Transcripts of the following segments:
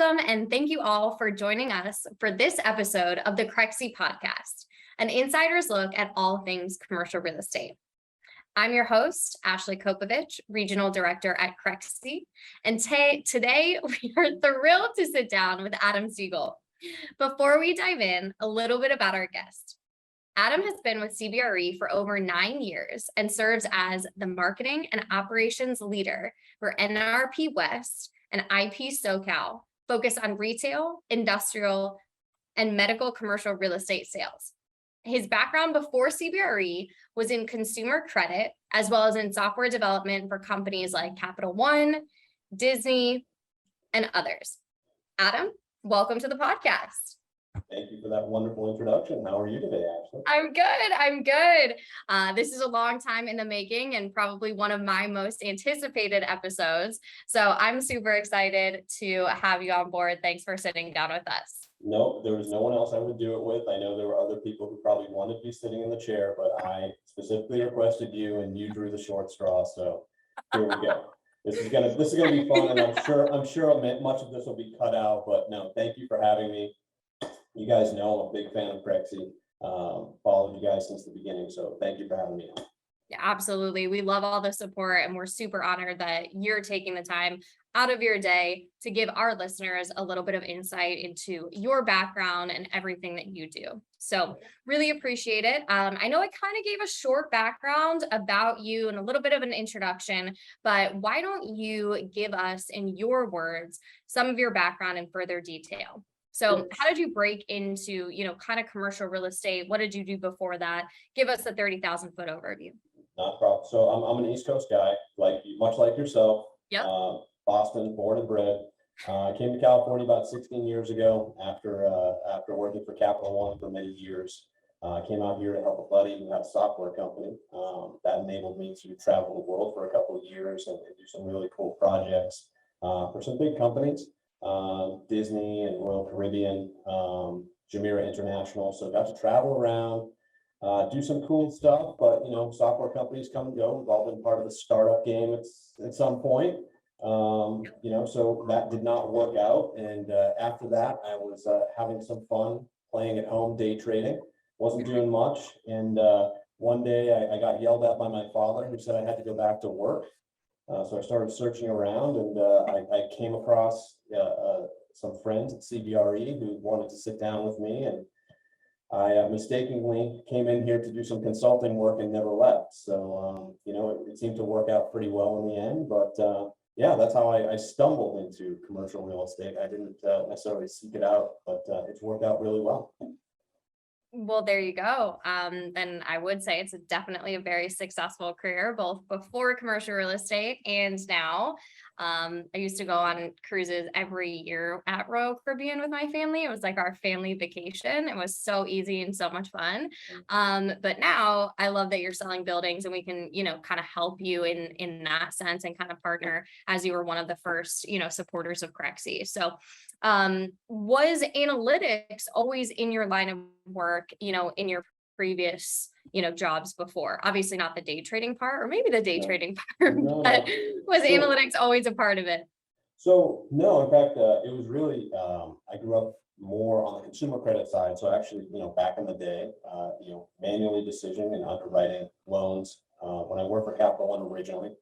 Welcome, and thank you all for joining us for this episode of the Crexi Podcast, an insider's look at all things commercial real estate. I'm your host, Ashley Kobovitch, Regional Director at Crexi, and today we are thrilled to sit down with Adam Siegel. Before we dive in, a little bit about our guest. Adam has been with CBRE for over 9 years and serves as the Marketing and Operations Leader for NRP West and IP SoCal, focused on retail, industrial, and medical commercial real estate sales. His background before CBRE was in consumer credit, as well as in software development for companies like Capital One, Disney, and others. Adam, welcome to the podcast. Thank you for that wonderful introduction. How are you today, Ashley? I'm good. This is a long time in the making and probably one of my most anticipated episodes. So I'm super excited to have you on board. Thanks for sitting down with us. No, there was no one else I would do it with. I know there were other people who probably wanted to be sitting in the chair, but I specifically requested you and you drew the short straw. So here we go. This is gonna be fun, and I'm sure much of this will be cut out, but no, thank you for having me. You guys know I'm a big fan of Crexi. Followed you guys since the beginning, so thank you for having me on. Yeah, absolutely. We love all the support, and we're super honored that you're taking the time out of your day to give our listeners a little bit of insight into your background and everything that you do. So really appreciate it. I know I kind of gave a short background about you and a little bit of an introduction, but why don't you give us, in your words, some of your background in further detail? So how did you break into, kind of commercial real estate? What did you do before that? Give us the 30,000 foot overview. Not a problem. So I'm an East Coast guy, much like yourself. Yep. Boston, born and bred. I came to California about 16 years ago after working for Capital One for many years. I came out here to help a buddy who had a software company. That enabled me to travel the world for a couple of years and do some really cool projects for some big companies. Disney and Royal Caribbean, Jumeirah International. So got to travel around, do some cool stuff, but software companies come and go. We've all been part of the startup game at some point. So that did not work out. And after that, I was having some fun playing at home, day trading. Wasn't doing much. And one day I got yelled at by my father, who said I had to go back to work. So I started searching around, and I came across some friends at CBRE who wanted to sit down with me, and I mistakenly came in here to do some consulting work and never left. So, it seemed to work out pretty well in the end, but that's how I stumbled into commercial real estate. I didn't necessarily seek it out, but it's worked out really well. Well, there you go. And I would say it's definitely a very successful career, both before commercial real estate and now. I used to go on cruises every year at Royal Caribbean with my family. It was like our family vacation. It was so easy and so much fun. But now I love that you're selling buildings, and we can, kind of help you in that sense and kind of partner, as you were one of the first, supporters of Crexi. So was analytics always in your line of work, in your previous, jobs before? Obviously not the day trading part, or maybe the day trading part, but was analytics always a part of it? So no, in fact, it was really, I grew up more on the consumer credit side. So actually, back in the day, manually decisioning and underwriting loans. When I worked for Capital One originally,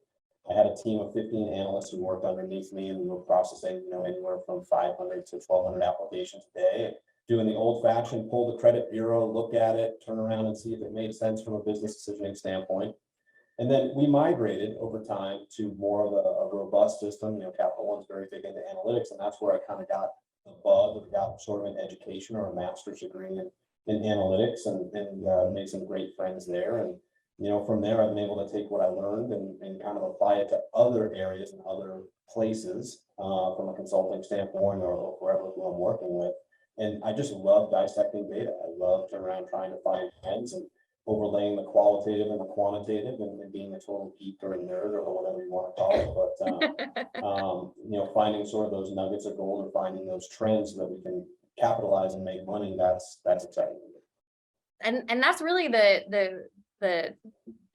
I had a team of 15 analysts who worked underneath me, and we were processing, anywhere from 500 to 1,200 applications a day, and doing the old-fashioned pull the credit bureau, look at it, turn around and see if it made sense from a business decisioning standpoint. And then we migrated over time to more of a robust system. Capital One's very big into analytics, and that's where I kind of got the bug, got sort of an education or a master's degree in analytics, and made some great friends there. And from there, I've been able to take what I learned and kind of apply it to other areas and other places from a consulting standpoint or wherever I'm working with. And I just love dissecting data. I love turning around trying to find trends and overlaying the qualitative and the quantitative and being a total geek or a nerd or whatever you want to call it. But, finding sort of those nuggets of gold or finding those trends so that we can capitalize and make money, that's exciting. And that's really the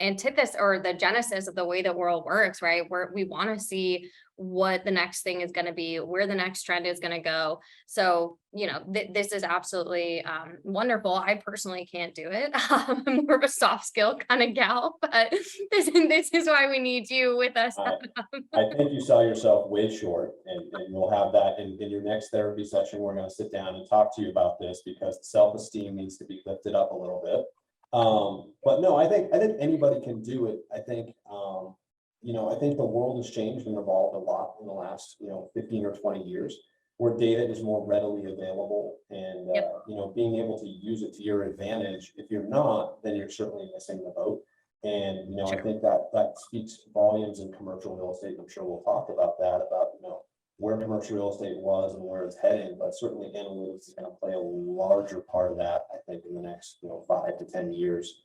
antithesis or the genesis of the way the world works, right? Where we want to see what the next thing is going to be, where the next trend is going to go. So, this is absolutely wonderful. I personally can't do it. I'm more of a soft skill kind of gal, but this is why we need you with us. I think you sell yourself way short, and we'll have that in your next therapy session. We're going to sit down and talk to you about this because self-esteem needs to be lifted up a little bit. But no, I think anybody can do it. I think the world has changed and evolved a lot in the last 15 or 20 years, where data is more readily available, and being able to use it to your advantage. If you're not, then you're certainly missing the boat. And Sure. I think that speaks volumes in commercial real estate. I'm sure we'll talk about that, about where commercial real estate was and where it's heading, but certainly analytics is going to play a larger part of that, I think, in the next 5 to 10 years,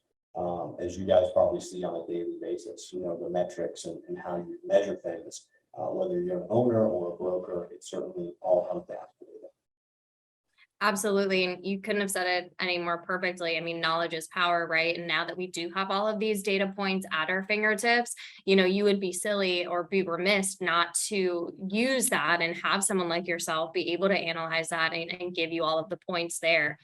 as you guys probably see on a daily basis. The metrics and how you measure things, whether you're an owner or a broker, it certainly all comes down to data. Absolutely. And you couldn't have said it any more perfectly. I mean, knowledge is power, right? And now that we do have all of these data points at our fingertips, you would be silly or be remiss not to use that and have someone like yourself be able to analyze that and give you all of the points there.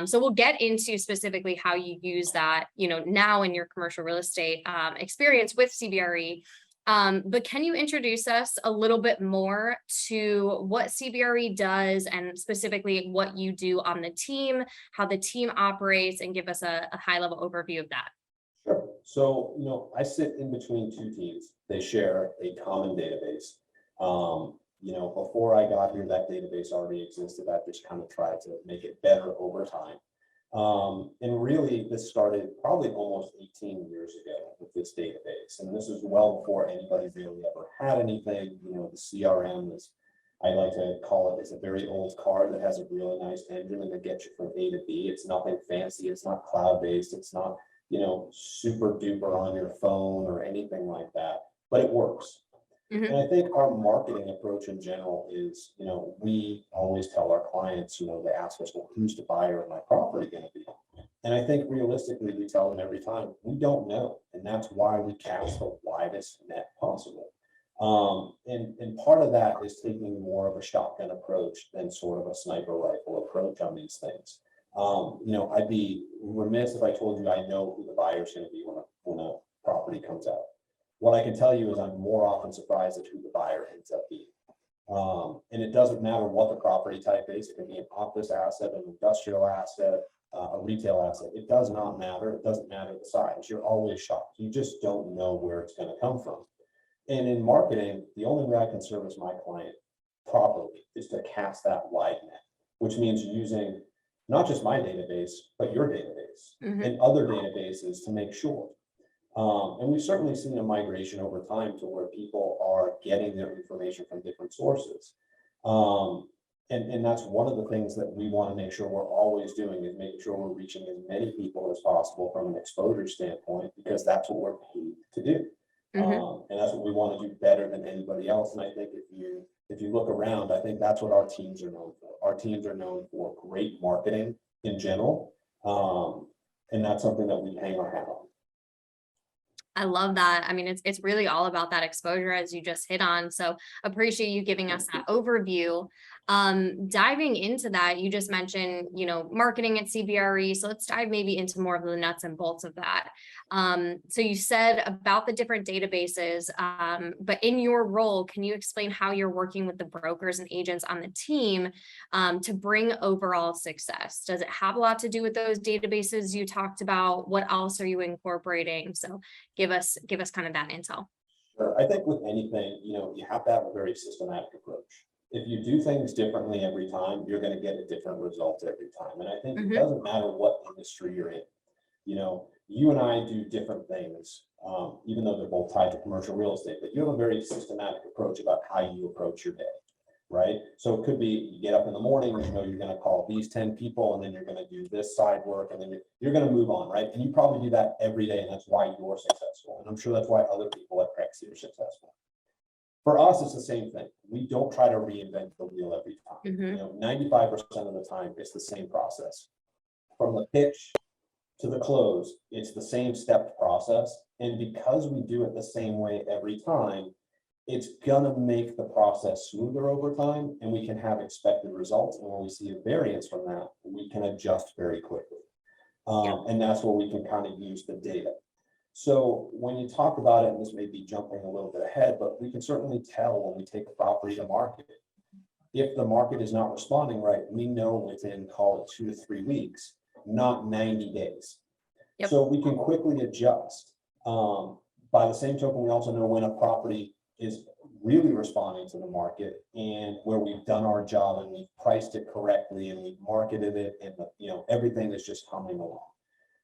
So we'll get into specifically how you use that, now in your commercial real estate experience with CBRE. But can you introduce us a little bit more to what CBRE does and specifically what you do on the team, how the team operates, and give us a high-level overview of that? Sure. So, I sit in between two teams. They share a common database. Before I got here, that database already existed. I've just kind of tried to make it better over time. And really, this started probably almost 18 years ago with this database. And this is well before anybody really ever had anything. The CRM is, I like to call it, is a very old car that has a really nice engine and that gets you from A to B. It's nothing fancy. It's not cloud-based. It's not, super duper on your phone or anything like that, but it works. And I think our marketing approach in general is, we always tell our clients, they ask us, well, who's the buyer of my property going to be? And I think realistically, we tell them every time, we don't know. And that's why we cast the widest net possible. And part of that is taking more of a shotgun approach than sort of a sniper rifle approach on these things. I'd be remiss if I told you I know who the buyer is going to be when a property comes out. What I can tell you is I'm more often surprised at who the buyer ends up being. And it doesn't matter what the property type is. It can be an office asset, an industrial asset, a retail asset. It does not matter. It doesn't matter the size. You're always shocked. You just don't know where it's going to come from. And in marketing, the only way I can service my client properly is to cast that wide net, which means using not just my database, but your database and other databases to make sure. And we've certainly seen a migration over time to where people are getting their information from different sources. And that's one of the things that we want to make sure we're always doing, is making sure we're reaching as many people as possible from an exposure standpoint, because that's what we're paid to do. And that's what we want to do better than anybody else. And I think if you look around, I think that's what our teams are known for. Our teams are known for great marketing in general. And that's something that we hang our hat on. I love that. I mean, it's really all about that exposure, as you just hit on. So appreciate you giving us that overview. Diving into that, you just mentioned, marketing at CBRE. So let's dive maybe into more of the nuts and bolts of that. So you said about the different databases, but in your role, can you explain how you're working with the brokers and agents on the team to bring overall success? Does it have a lot to do with those databases you talked about? What else are you incorporating? So give us kind of that intel. Sure. I think with anything, you have to have a very systematic approach. If you do things differently every time, you're going to get a different result every time. And I think it doesn't matter what industry you're in. You and I do different things, even though they're both tied to commercial real estate, but you have a very systematic approach about how you approach your day, right? So it could be you get up in the morning, you're going to call these 10 people, and then you're going to do this side work, and then you're going to move on, right? And you probably do that every day, and that's why you're successful. And I'm sure that's why other people at Crexi are successful. For us, it's the same thing. We don't try to reinvent the wheel every time. 95% of the time, it's the same process. From the pitch to the close, it's the same step process. And because we do it the same way every time, it's gonna make the process smoother over time, and we can have expected results. And when we see a variance from that, we can adjust very quickly. And that's where we can kind of use the data. So when you talk about it, and this may be jumping a little bit ahead, but we can certainly tell when we take a property to market. If the market is not responding right, we know within, call it 2 to 3 weeks, not 90 days. Yep. So we can quickly adjust. By the same token, we also know when a property is really responding to the market and where we've done our job and we've priced it correctly and we've marketed it, and everything is just humming along.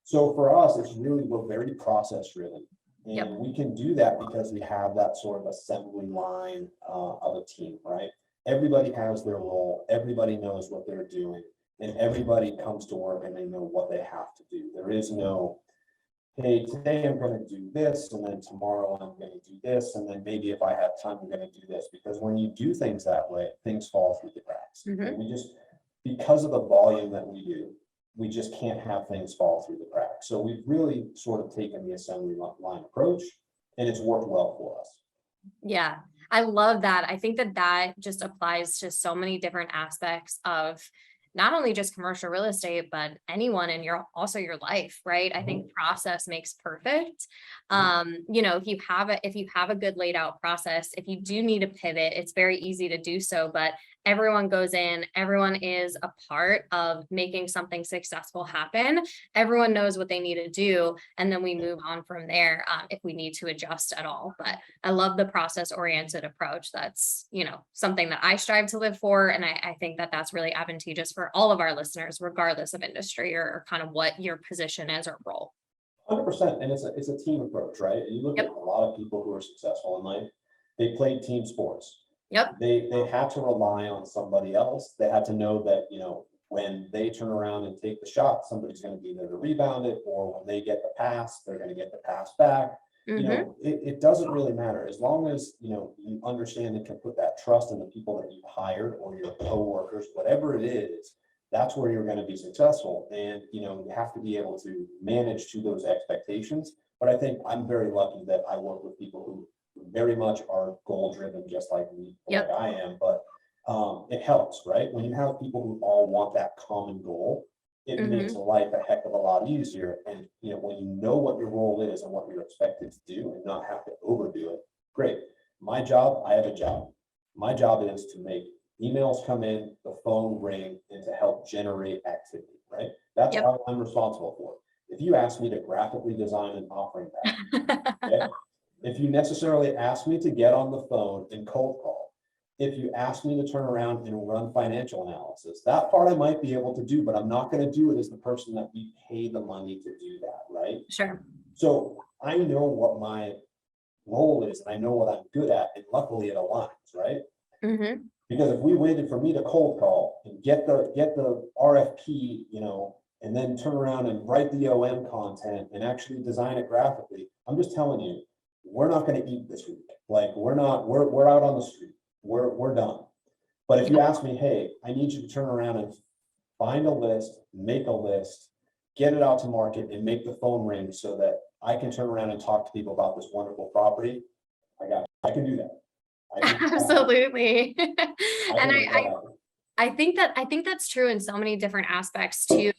So for us, it's really, we're very process driven. And Yep. we can do that because we have that sort of assembly line of a team, right? Everybody has their role, everybody knows what they're doing, and everybody comes to work and they know what they have to do. There is no, hey, today I'm going to do this, and then tomorrow I'm going to do this, and then maybe if I have time, I'm going to do this. Because when you do things that way, things fall through the cracks. And we just, because of the volume that we do, we just can't have things fall through the cracks. So we've really sort of taken the assembly line approach, and it's worked well for us. Yeah, I love that. I think that just applies to so many different aspects of not only just commercial real estate, but anyone in your life, right? I think process makes perfect. If you have a good laid out process, if you do need to pivot, it's very easy to do so, but everyone goes in, everyone is a part of making something successful happen. Everyone knows what they need to do. And then we move on from there if we need to adjust at all. But I love the process oriented approach. That's, something that I strive to live for. And I think that that's really advantageous for all of our listeners, regardless of industry or kind of what your position is or role. 100%. And it's a team approach, right? You look at a lot of people who are successful in life, they played team sports. Yep. They had to rely on somebody else. They had to know that, when they turn around and take the shot, somebody's going to be there to rebound it, or when they get the pass, they're going to get the pass back. It doesn't really matter as long as, you understand and can put that trust in the people that you've hired or your coworkers, whatever it is, that's where you're going to be successful. And, you have to be able to manage to those expectations. But I think I'm very lucky that I work with people who very much are goal driven, just like me, like I am. But it helps, right? When you have people who all want that common goal, it makes life a heck of a lot easier. And when you know what your role is and what you're expected to do and not have to overdo it, great. My job, I have a job. My job is to make emails come in, the phone ring, and to help generate activity, right? That's all I'm responsible for. If you ask me to graphically design an offering package, if you necessarily ask me to get on the phone and cold call, if you ask me to turn around and run financial analysis, that part I might be able to do, but I'm not going to do it as the person that we pay the money to do that, right? Sure. So I know what my role is, and I know what I'm good at, and luckily it aligns, right? Because if we waited for me to cold call and get the RFP, and then turn around and write the OM content and actually design it graphically, I'm just telling you, we're not going to eat this week. Like we're out on the street. We're done. But if you ask me, hey, I need you to turn around and find a list, make a list, get it out to market, and make the phone ring so that I can turn around and talk to people about this wonderful property, I can do that. Absolutely. And I think that's true in so many different aspects too.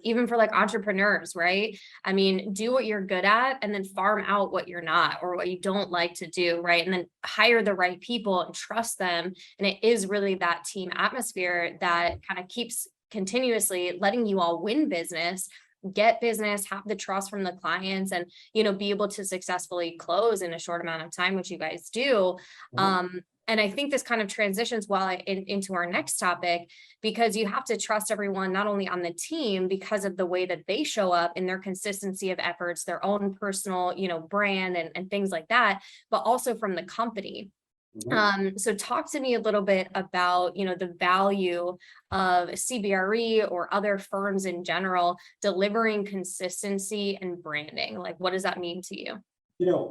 Even for like entrepreneurs, right? I mean, do what you're good at and then farm out what you're not or what you don't like to do, right? And then hire the right people and trust them. And it is really that team atmosphere that kind of keeps continuously letting you all win business, get business, have the trust from the clients, and be able to successfully close in a short amount of time, which you guys do. And I think this kind of transitions well into our next topic, because you have to trust everyone, not only on the team because of the way that they show up in their consistency of efforts, their own personal, brand and things like that, but also from the company. So talk to me a little bit about, the value of CBRE or other firms in general, delivering consistency and branding. Like, what does that mean to you?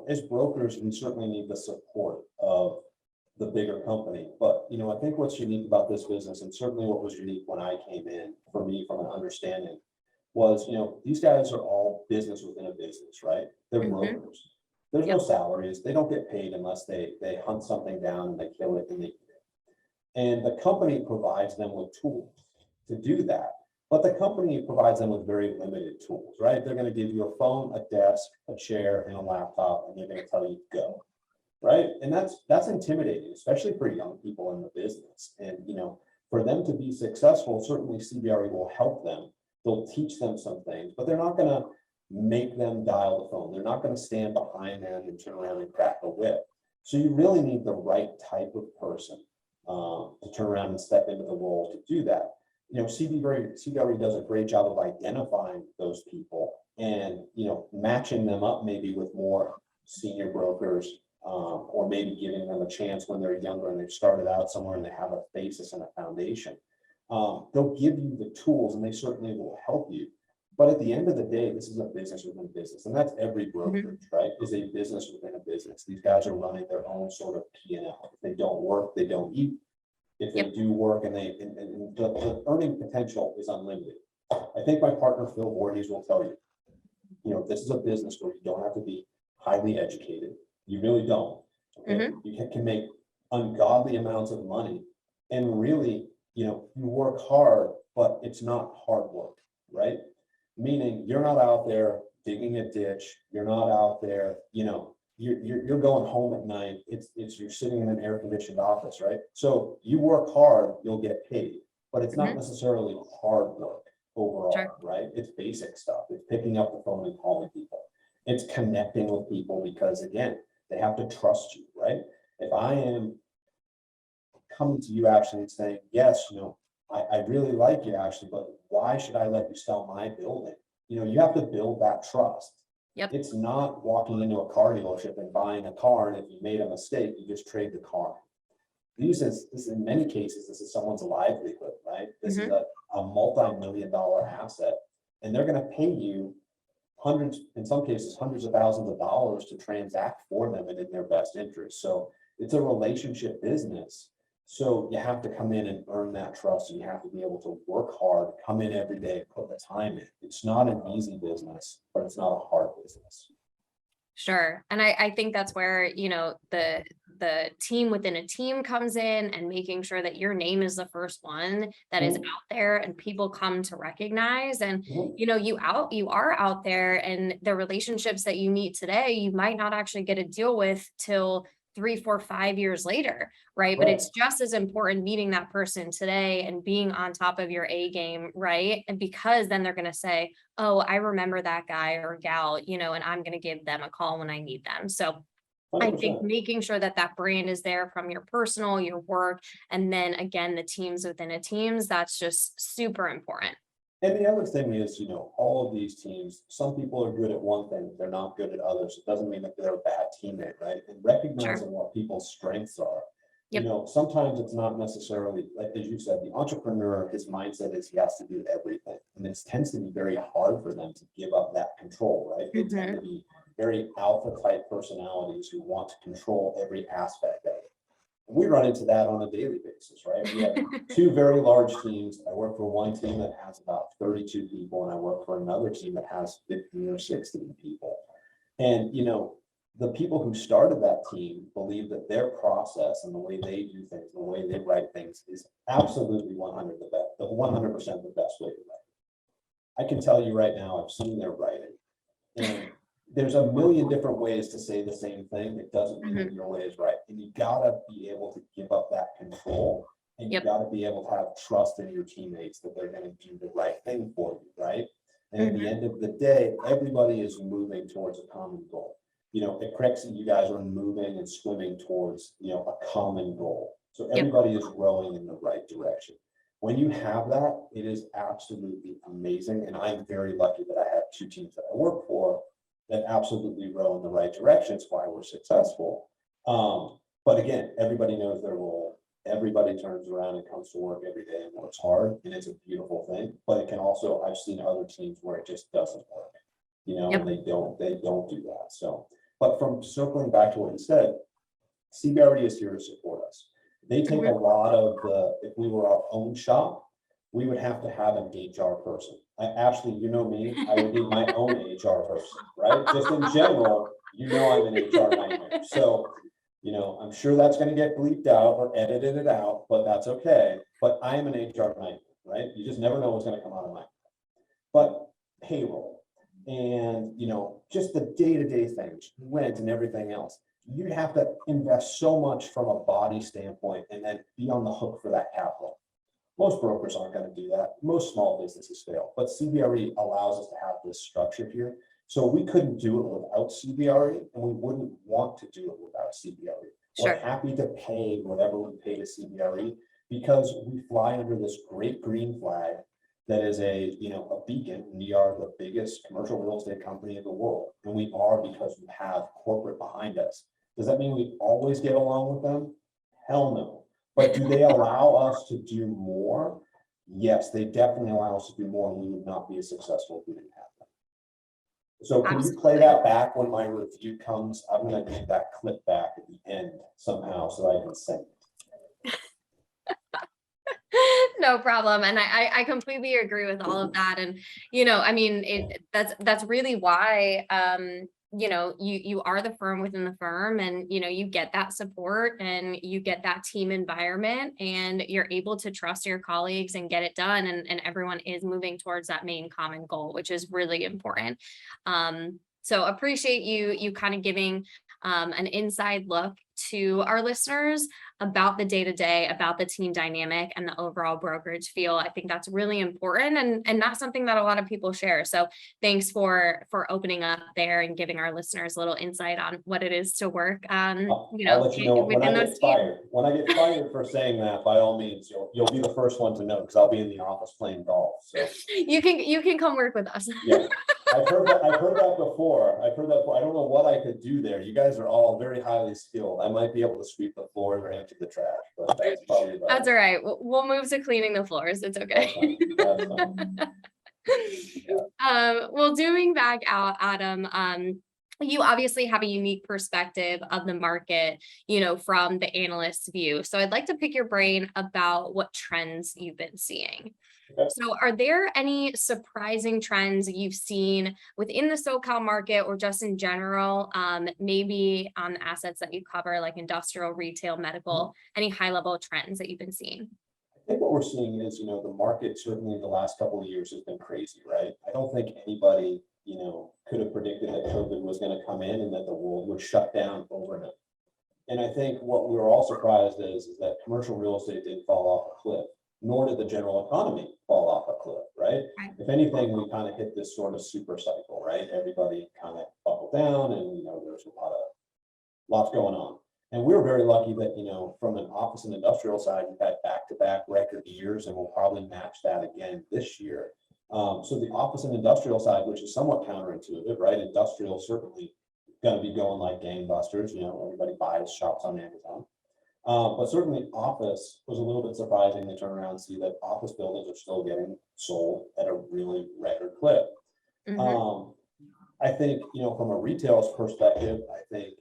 As brokers, we certainly need the support of the bigger company. But, I think what's unique about this business, and certainly what was unique when I came in, for me, from an understanding, was, these guys are all business within a business, right? They're brokers. There's no salaries. They don't get paid unless they hunt something down and they kill it and they eat it. And the company provides them with tools to do that. But the company provides them with very limited tools, right? They're going to give you a phone, a desk, a chair, and a laptop, and they're going to tell you to go, right? And that's intimidating, especially for young people in the business. And, for them to be successful, certainly CBRE will help them. They'll teach them some things, but they're not going to make them dial the phone. They're not going to stand behind them and turn around and crack a whip. So you really need the right type of person to turn around and step into the role to do that. CBRE does a great job of identifying those people and, matching them up maybe with more senior brokers, or maybe giving them a chance when they're younger and they've started out somewhere and they have a basis and a foundation. They'll give you the tools and they certainly will help you. But at the end of the day, this is a business within a business. And that's every brokerage, right? Is a business within a business. These guys are running their own sort of P&L. If they don't work, they don't eat. If they do work and the earning potential is unlimited. I think my partner, Phil Voorhees, will tell you, this is a business where you don't have to be highly educated. You really don't. Okay? You can make ungodly amounts of money and really, you work hard, but it's not hard work, right? Meaning you're not out there digging a ditch. You're not out there, you're going home at night. You're sitting in an air-conditioned office, right? So you work hard, you'll get paid, but it's not necessarily hard work overall, right? It's basic stuff. It's picking up the phone and calling people. It's connecting with people because, again, they have to trust you, right? If I am coming to you, Ashley, and saying, yes, I really like you, Ashley, but why should I let you sell my building? You have to build that trust. It's not walking into a car dealership and buying a car, and if you made a mistake, you just trade the car. This in many cases, this is someone's livelihood, right? This is a multi-million-dollar asset, and they're going to pay you hundreds, in some cases, hundreds of thousands of dollars to transact for them and in their best interest. So it's a relationship business. So you have to come in and earn that trust, and you have to be able to work hard, come in every day, put the time in. It's not an easy business, but it's not a hard business. Sure. And I think that's where, the team within a team comes in, and making sure that your name is the first one that is out there and people come to recognize. And, you are out there, and the relationships that you meet today, you might not actually get a deal with till 3, 4, 5 years later, right? But it's just as important meeting that person today and being on top of your A game, right? And because then they're going to say, oh, I remember that guy or gal, and I'm going to give them a call when I need them. So 100%. I think making sure that brand is there from your personal, your work, and then again, the teams within a teams, that's just super important. And the other thing is, all of these teams, some people are good at one thing, they're not good at others. It doesn't mean that they're a bad teammate, right? And recognizing what people's strengths are. Sometimes it's not necessarily, like as you said, the entrepreneur, his mindset is he has to do everything. And it tends to be very hard for them to give up that control, right? They tend to be very alpha type personalities who want to control every aspect of it. We run into that on a daily basis, right? We have 2 very large teams. I work for one team that has about 32 people, and I work for another team that has 15 or 16 people. And, the people who started that team believe that their process and the way they do things, the way they write things is absolutely 100% the best way to write. I can tell you right now, I've seen their writing. And there's a million different ways to say the same thing. It doesn't mean that your way is right. And you gotta be able to give up that control, and you gotta be able to have trust in your teammates that they're going to do the right thing for you, right? And at the end of the day, everybody is moving towards a common goal. At Crexi, you guys are moving and swimming towards, a common goal. So everybody is rowing in the right direction. When you have that, it is absolutely amazing. And I'm very lucky that I have 2 teams that I work for that absolutely row in the right direction. It's why we're successful. But again, everybody knows their role. Everybody turns around and comes to work every day and works hard, and it's a beautiful thing. But it can also, I've seen other teams where it just doesn't work, and they don't do that. So, but from circling back to what you said, CBRE is here to support us. They take a lot of if we were our own shop, we would have to have an HR person. Actually, you know me, I would be my own HR person, right? Just in general, I'm an HR nightmare. So, I'm sure that's going to get bleeped out or edited it out, but that's okay. But I am an HR nightmare, right? You just never know what's going to come out of my mouth. But payroll and, just the day-to-day things, rent and everything else, you'd have to invest so much from a body standpoint and then be on the hook for that capital. Most brokers aren't going to do that. Most small businesses fail, but CBRE allows us to have this structure here. So we couldn't do it without CBRE, and we wouldn't want to do it without CBRE. Sure. We're happy to pay whatever we pay to CBRE because we fly under this great green flag that is a beacon. We are the biggest commercial real estate company in the world, and we are because we have corporate behind us. Does that mean we always get along with them? Hell no. But do they allow us to do more? Yes, they definitely allow us to do more, and we would not be as successful if we didn't have them. So can you play that back when my review comes? I'm going to get that clip back at the end somehow so I can send it. No problem. And I completely agree with all of that. And, that's really why, you are the firm within the firm, and, you get that support and you get that team environment, and you're able to trust your colleagues and get it done. And everyone is moving towards that main common goal, which is really important. So appreciate you kind of giving an inside look to our listeners about the day-to-day, about the team dynamic and the overall brokerage feel. I think that's really important and not something that a lot of people share. So thanks for opening up there and giving our listeners a little insight on what it is to work I'll let you know when I get fired. When I get fired for saying that, by all means, you'll be the first one to know, because I'll be in the office playing golf. So you can come work with us. Yeah. I've heard that before. I don't know what I could do there. You guys are all very highly skilled. I might be able to sweep the floors or empty the trash, but that's probably about That's all right. We'll move to cleaning the floors. It's okay. That's fine. Well, zooming back out, Adam, you obviously have a unique perspective of the market, from the analyst's view. So I'd like to pick your brain about what trends you've been seeing. Okay. So are there any surprising trends you've seen within the SoCal market or just in general, maybe on the assets that you cover, like industrial, retail, medical, any high level trends that you've been seeing? I think what we're seeing is, the market certainly in the last couple of years has been crazy, right? I don't think anybody, could have predicted that COVID was going to come in and that the world would shut down overnight. And I think what we were all surprised is that commercial real estate didn't fall off a cliff, nor did the general economy fall off a cliff, right? Right. If anything, we kind of hit this sort of super cycle, right? Everybody kind of buckled down, and, there's lots going on. And we were very lucky that, from an office and industrial side, we've had back-to-back record years, and we'll probably match that again this year. So the office and industrial side, which is somewhat counterintuitive, right? Industrial certainly going to be going like gangbusters. Everybody buys, shops on Amazon. But certainly office was a little bit surprising to turn around and see that office buildings are still getting sold at a really record clip. Mm-hmm. I think, from a retail's perspective, I think,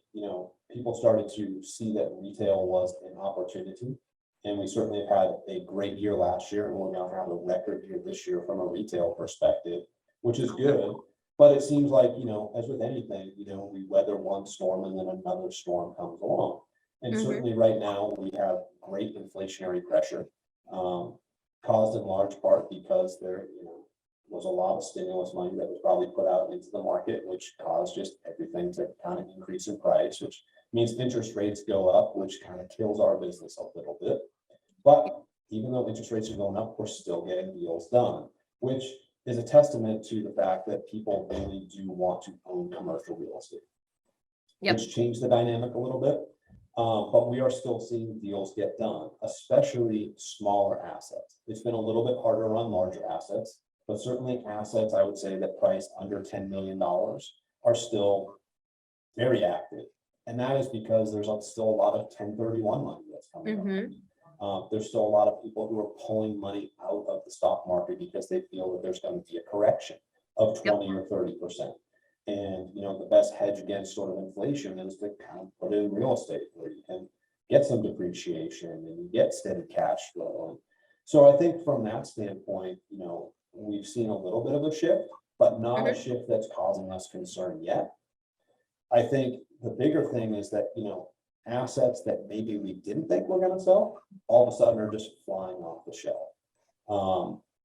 people started to see that retail was an opportunity. And we certainly have had a great year last year, and we're going to have a record year this year from a retail perspective, which is good. But it seems like, as with anything, we weather one storm and then another storm comes along. And certainly right now we have great inflationary pressure, caused in large part because there, was a lot of stimulus money that was probably put out into the market, which caused just everything to kind of increase in price, which means interest rates go up, which kind of kills our business a little bit. But even though interest rates are going up, we're still getting deals done, which is a testament to the fact that people really do want to own commercial real estate. Yep. Which changed the dynamic a little bit. But we are still seeing deals get done, especially smaller assets. It's been a little bit harder on larger assets, but certainly assets, I would say, that price under $10 million are still very active. And that is because there's still a lot of 1031 money that's coming up. There's still a lot of people who are pulling money out of the stock market because they feel that there's going to be a correction of 20 or 30%. And, the best hedge against sort of inflation is to kind of put it in real estate where you can get some depreciation and you get steady cash flow. So I think from that standpoint, we've seen a little bit of a shift, but not a Mhm. shift that's causing us concern yet. I think the bigger thing is that, assets that maybe we didn't think were going to sell, all of a sudden are just flying off the shelf.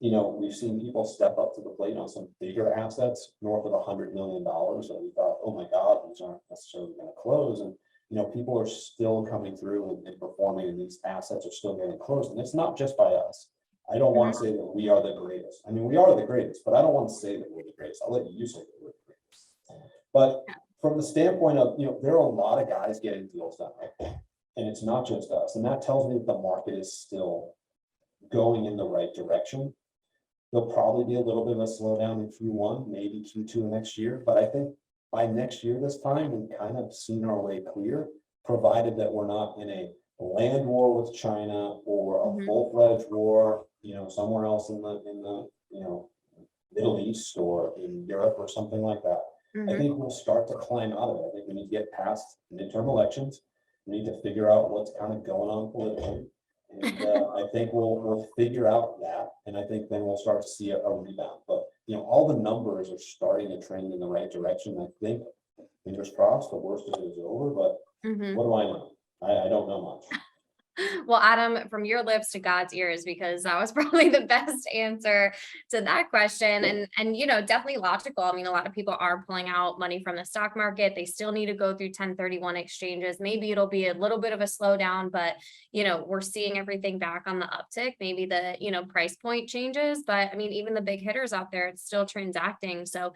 We've seen people step up to the plate on some bigger assets north of $100 million that we thought, oh my God, these aren't necessarily going to close. And, people are still coming through and performing, and these assets are still getting closed. And it's not just by us. I don't want to say that we are the greatest. I mean, we are the greatest, but I don't want to say that we're the greatest. I'll let you say that we're the greatest. But from the standpoint of, there are a lot of guys getting deals done right now, and it's not just us. And that tells me that the market is still going in the right direction. There'll probably be a little bit of a slowdown in Q1, maybe Q2 next year, but I think by next year this time, we've kind of seen our way clear, provided that we're not in a land war with China or a full-fledged war, somewhere else in the Middle East or in Europe or something like that. I think we'll start to climb out of it. I think we need to get past midterm elections. We need to figure out what's kind of going on politically. And I think we'll figure out that, and I think then we'll start to see a rebound. But all the numbers are starting to trend in the right direction. I think, fingers crossed, the worst of it is over. But what do I know? I don't know much. Well, Adam, from your lips to God's ears, because that was probably the best answer to that question. And definitely logical. I mean, a lot of people are pulling out money from the stock market. They still need to go through 1031 exchanges. Maybe it'll be a little bit of a slowdown, but we're seeing everything back on the uptick. Maybe the price point changes, but I mean, even the big hitters out there, it's still transacting. So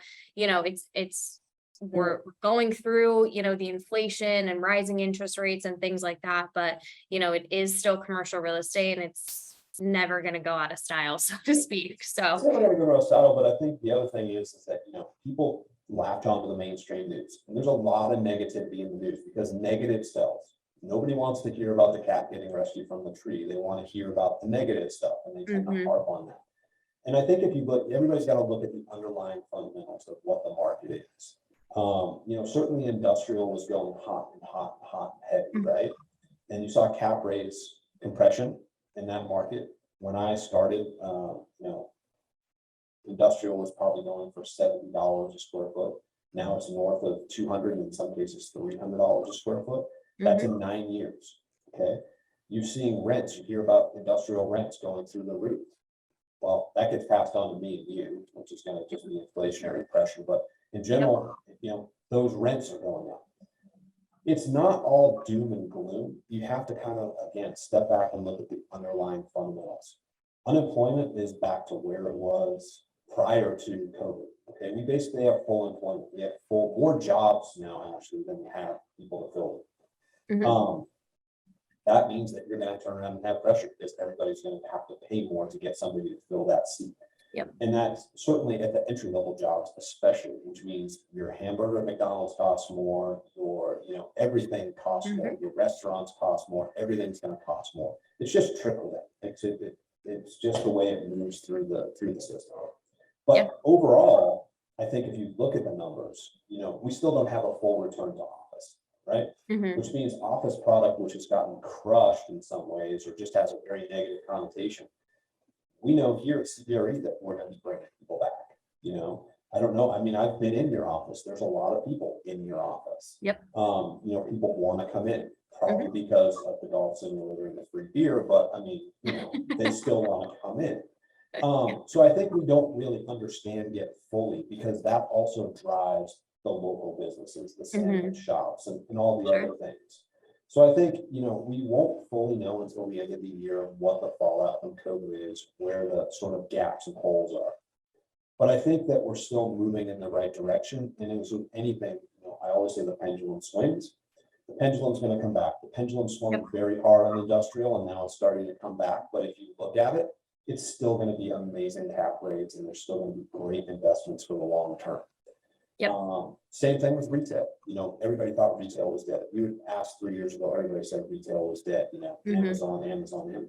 we're going through, the inflation and rising interest rates and things like that. But, it is still commercial real estate, and it's never going to go out of style, so to speak. So it's never going to go out of style. But I think the other thing is that, people latch onto the mainstream news. And there's a lot of negativity in the news because negative sells. Nobody wants to hear about the cat getting rescued from the tree. They want to hear about the negative stuff, and they tend to harp on that. And I think if you look, everybody's got to look at the underlying fundamentals of what the market is. Certainly industrial was going hot and heavy, right? And you saw cap rates compression in that market. When I started, industrial was probably going for $70 a square foot. Now it's north of 200, in some cases $300 a square foot. That's in 9 years. Okay. You're seeing rents, you hear about industrial rents going through the roof. Well, that gets passed on to me and you, which is going to just be inflationary pressure. But in general, those rents are going up. It's not all doom and gloom. You have to kind of, again, step back and look at the underlying fundamentals. Unemployment is back to where it was prior to COVID. Okay, we basically have full employment. We have more jobs now actually than we have people to fill it. That means that you're going to turn around and have pressure because everybody's going to have to pay more to get somebody to fill that seat. And that's certainly at the entry level jobs, especially, which means your hamburger at McDonald's costs more, your, everything costs more, your restaurants cost more, everything's going to cost more. It's just trickle down. It's just the way it moves through the system. But overall, I think if you look at the numbers, we still don't have a full return to office, right? Which means office product, which has gotten crushed in some ways, or just has a very negative connotation. We know here at CBRE that we're going to be bringing people back. I don't know. I mean, I've been in your office. There's a lot of people in your office. People want to come in probably because of the golf simulator and the free beer, but I mean, they still want to come in. So I think we don't really understand yet fully, because that also drives the local businesses, the sandwich shops, and all the other things. So I think, we won't fully know until the end of the year what the fallout from COVID is, where the sort of gaps and holes are. But I think that we're still moving in the right direction. And it was with anything, I always say the pendulum swings. The pendulum's going to come back. The pendulum swung very hard on industrial, and now it's starting to come back. But if you look at it, it's still going to be amazing cap rates, and there's still going to be great investments for the long term. Same thing with retail. Everybody thought retail was dead. You would ask 3 years ago, everybody said retail was dead. Amazon.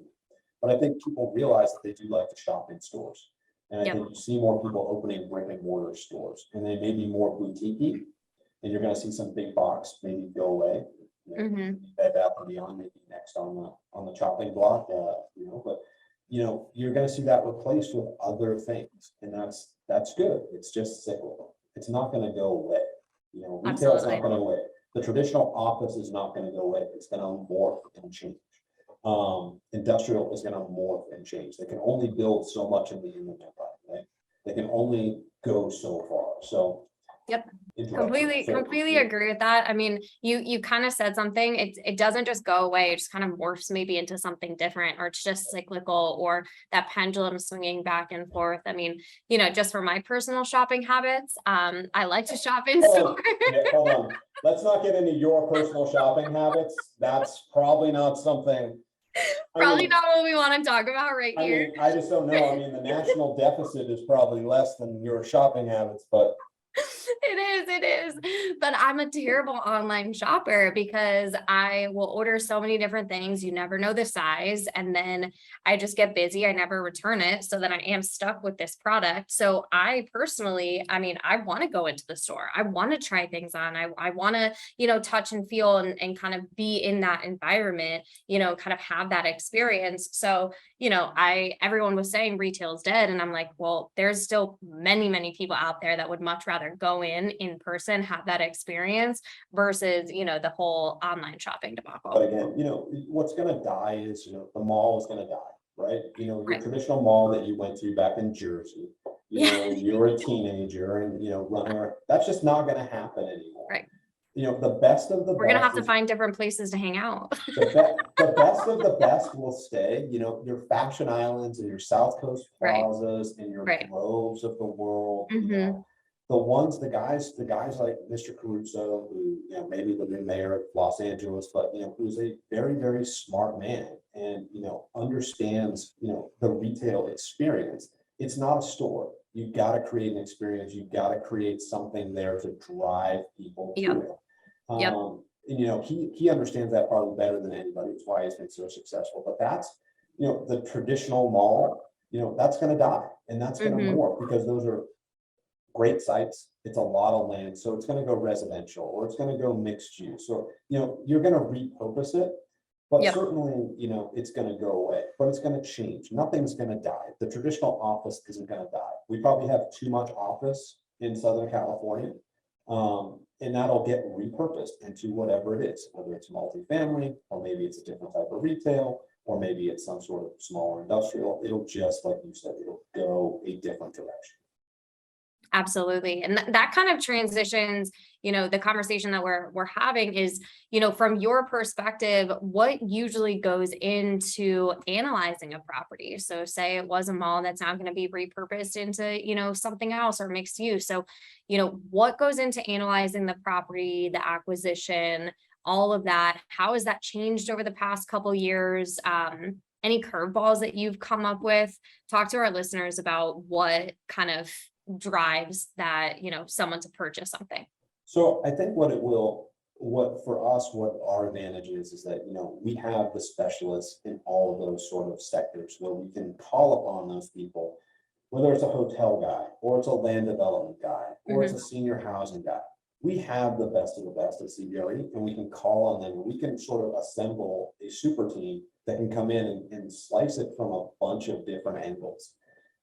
But I think people realize that they do like to shop in stores. And I think you see more people opening brick and mortar stores, and they may be more boutique-y, and you're going to see some big box maybe go away. Bed Bath & Beyond maybe next on the chopping block. But you're going to see that replaced with other things, and that's good. It's just cyclical. It's not going to go away. Retail is not going to go away. The traditional office is not going to go away. It's going to morph and change. Industrial is going to morph and change. They can only build so much in the human empire, right? They can only go so far. So yep. Completely agree with that. I mean, you kind of said something. It doesn't just go away. It just kind of morphs maybe into something different, or it's just cyclical, or that pendulum swinging back and forth. I mean, just for my personal shopping habits, I like to shop in stores. Yeah, hold on. Let's not get into your personal shopping habits. That's probably not something. Not what we want to talk about here. I just don't know. I mean, the national deficit is probably less than your shopping habits, but. It is. But I'm a terrible online shopper because I will order so many different things. You never know the size. And then I just get busy. I never return it. So then I am stuck with this product. So I personally, I want to go into the store. I want to try things on. I want to, touch and feel and kind of be in that environment, kind of have that experience. So, everyone was saying retail is dead. And I'm like, well, there's still many, many people out there that would much rather go in person, have that experience versus, the whole online shopping debacle. But again, what's going to die is, the mall is going to die, right? Your traditional mall that you went to back in Jersey, you were a teenager and, running around, that's just not going to happen anymore. Right. The best of the We're going to have to find different places to hang out. the best of the best will stay, your Fashion Islands and your South Coast plazas and your Groves of the world, Mm-hmm. the guys like Mr. Caruso, who, maybe the new mayor of Los Angeles, but, who's a very, very smart man and, understands, the retail experience. It's not a store. You've got to create an experience. You've got to create something there to drive people to it. And, he understands that probably better than anybody. It's why he's been so successful. But that's, the traditional mall, that's going to die, and that's going to morph, because those are great sites. It's a lot of land. So it's going to go residential, or it's going to go mixed use. So, you're going to repurpose it, but certainly, it's going to go away, but it's going to change. Nothing's going to die. The traditional office isn't going to die. We probably have too much office in Southern California. And that'll get repurposed into whatever it is, whether it's multifamily, or maybe it's a different type of retail, or maybe it's some sort of smaller industrial. It'll just, like you said, it'll go a different direction. Absolutely. And that kind of transitions, the conversation that we're having is, from your perspective, what usually goes into analyzing a property? So say it was a mall that's now going to be repurposed into, something else or mixed use. So, what goes into analyzing the property, the acquisition, all of that? How has that changed over the past couple of years? Any curveballs that you've come up with? Talk to our listeners about what kind of drives that, someone to purchase something. So I think what for us, what our advantage is that, we have the specialists in all of those sort of sectors where we can call upon those people, whether it's a hotel guy, or it's a land development guy, or it's a senior housing guy. We have the best of the best at CBRE, and we can call on them, and we can sort of assemble a super team that can come in and slice it from a bunch of different angles.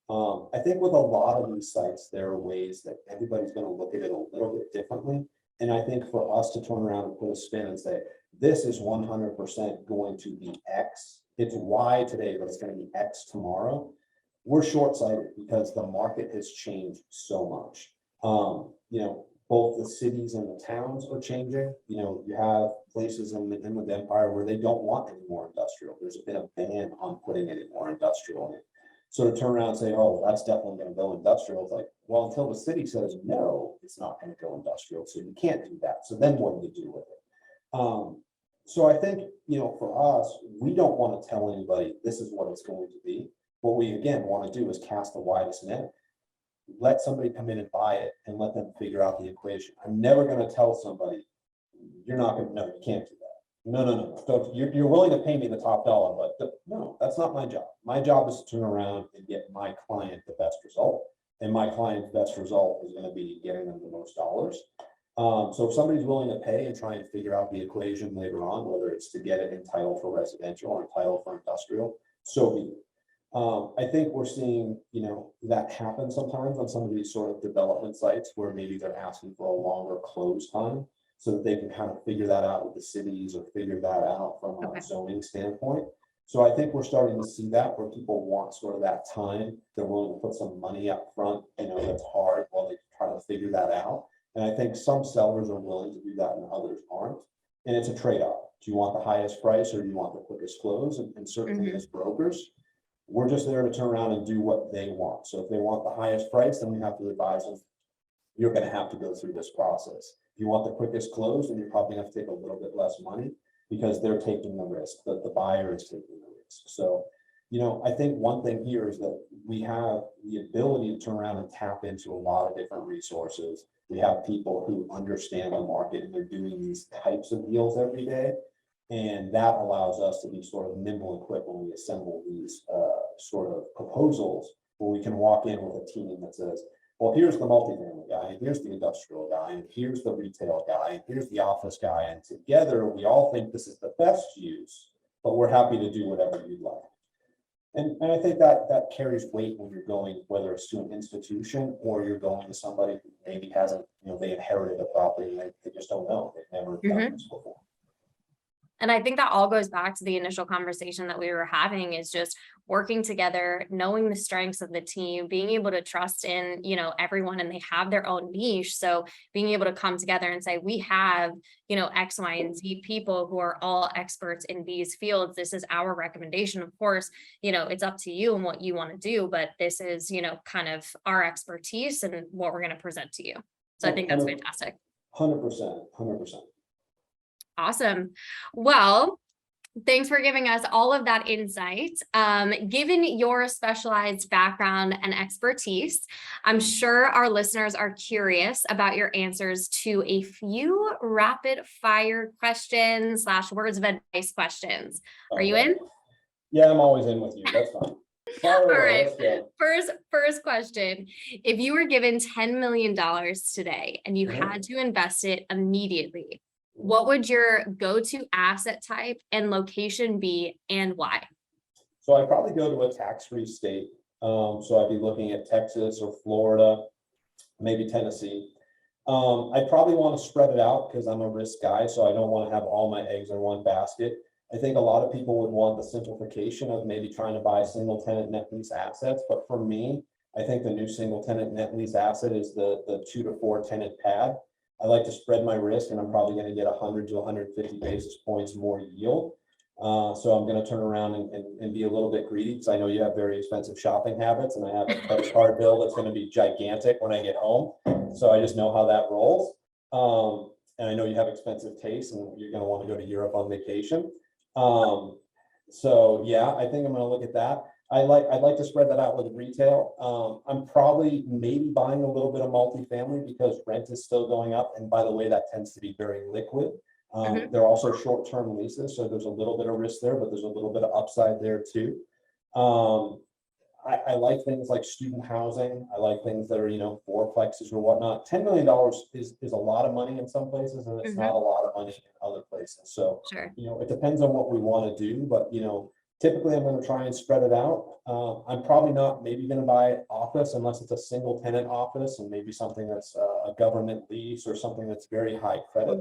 I think with a lot of these sites, there are ways that everybody's going to look at it a little bit differently. And I think for us to turn around and put a spin and say, this is 100% going to be X, it's Y today, but it's going to be X tomorrow, we're short-sighted because the market has changed so much. Both the cities and the towns are changing. You have places in the Inland Empire where they don't want any more industrial. There's been a ban on putting any more industrial in it. So to turn around and say, oh, that's definitely going to go industrial, it's like, well, until the city says, no, it's not going to go industrial, so you can't do that. So then what do you do with it? So I think, for us, we don't want to tell anybody this is what it's going to be. What we, again, want to do is cast the widest net, let somebody come in and buy it, and let them figure out the equation. I'm never going to tell somebody, you're not going to, no, you can't do that. No. So you're willing to pay me the top dollar, but no, that's not my job. My job is to turn around and get my client the best result. And my client's best result is going to be getting them the most dollars. So if somebody's willing to pay and try and figure out the equation later on, whether it's to get it entitled for residential or entitled for industrial, so be it. I think we're seeing, that happen sometimes on some of these sort of development sites where maybe they're asking for a longer close time so that they can kind of figure that out with the cities or figure that out from Okay. a zoning standpoint. So I think we're starting to see that where people want sort of that time. They're willing to put some money up front, that's hard while they try to figure that out. And I think some sellers are willing to do that and others aren't. And it's a trade-off. Do you want the highest price or do you want the quickest close? And certainly as brokers, we're just there to turn around and do what they want. So if they want the highest price, then we have to advise them, you're going to have to go through this process. If you want the quickest close, then you're probably going to have to take a little bit less money because they're taking the risk, that the buyer is taking the risk. So, I think one thing here is that we have the ability to turn around and tap into a lot of different resources. We have people who understand the market and they're doing these types of deals every day. And that allows us to be sort of nimble and quick when we assemble these sort of proposals, where we can walk in with a team that says, well, here's the multifamily guy, and here's the industrial guy, and here's the retail guy, and here's the office guy. And together, we all think this is the best use, but we're happy to do whatever you'd like. And I think that carries weight when you're going, whether it's to an institution or you're going to somebody who maybe hasn't, they inherited a property and they just don't know. They've never done this before. And I think that all goes back to the initial conversation that we were having, is just working together, knowing the strengths of the team, being able to trust in, everyone, and they have their own niche. So being able to come together and say, we have, X, Y, and Z people who are all experts in these fields. This is our recommendation. Of course, it's up to you and what you want to do, but this is, kind of our expertise and what we're going to present to you. So I think that's fantastic. 100%. Awesome. Well, thanks for giving us all of that insight. Given your specialized background and expertise, I'm sure our listeners are curious about your answers to a few rapid fire questions / words of advice questions. Are you in? Yeah, I'm always in with you. That's fine. All right. First question. If you were given $10 million today and you had to invest it immediately, what would your go-to asset type and location be, and why? So I'd probably go to a tax-free state. So I'd be looking at Texas or Florida, maybe Tennessee. I'd probably want to spread it out because I'm a risk guy, so I don't want to have all my eggs in one basket. I think a lot of people would want the simplification of maybe trying to buy single tenant net lease assets. But for me, I think the new single tenant net lease asset is the 2 to 4 tenant pad. I like to spread my risk, and I'm probably going to get 100 to 150 basis points more yield. So I'm going to turn around and be a little bit greedy, because I know you have very expensive shopping habits, and I have a credit card bill that's going to be gigantic when I get home. So I just know how that rolls. And I know you have expensive tastes, and you're going to want to go to Europe on vacation. So yeah, I think I'm going to look at that. I'd like to spread that out with retail. I'm probably maybe buying a little bit of multifamily because rent is still going up. And by the way, that tends to be very liquid. They're also short-term leases, so there's a little bit of risk there, but there's a little bit of upside there too. I like things like student housing. I like things that are, fourplexes or whatnot. $10 million is a lot of money in some places, and it's not a lot of money in other places. So, it depends on what we want to do, but, typically I'm going to try and spread it out. I'm probably not maybe going to buy office unless it's a single tenant office, and maybe something that's a government lease or something that's very high credit.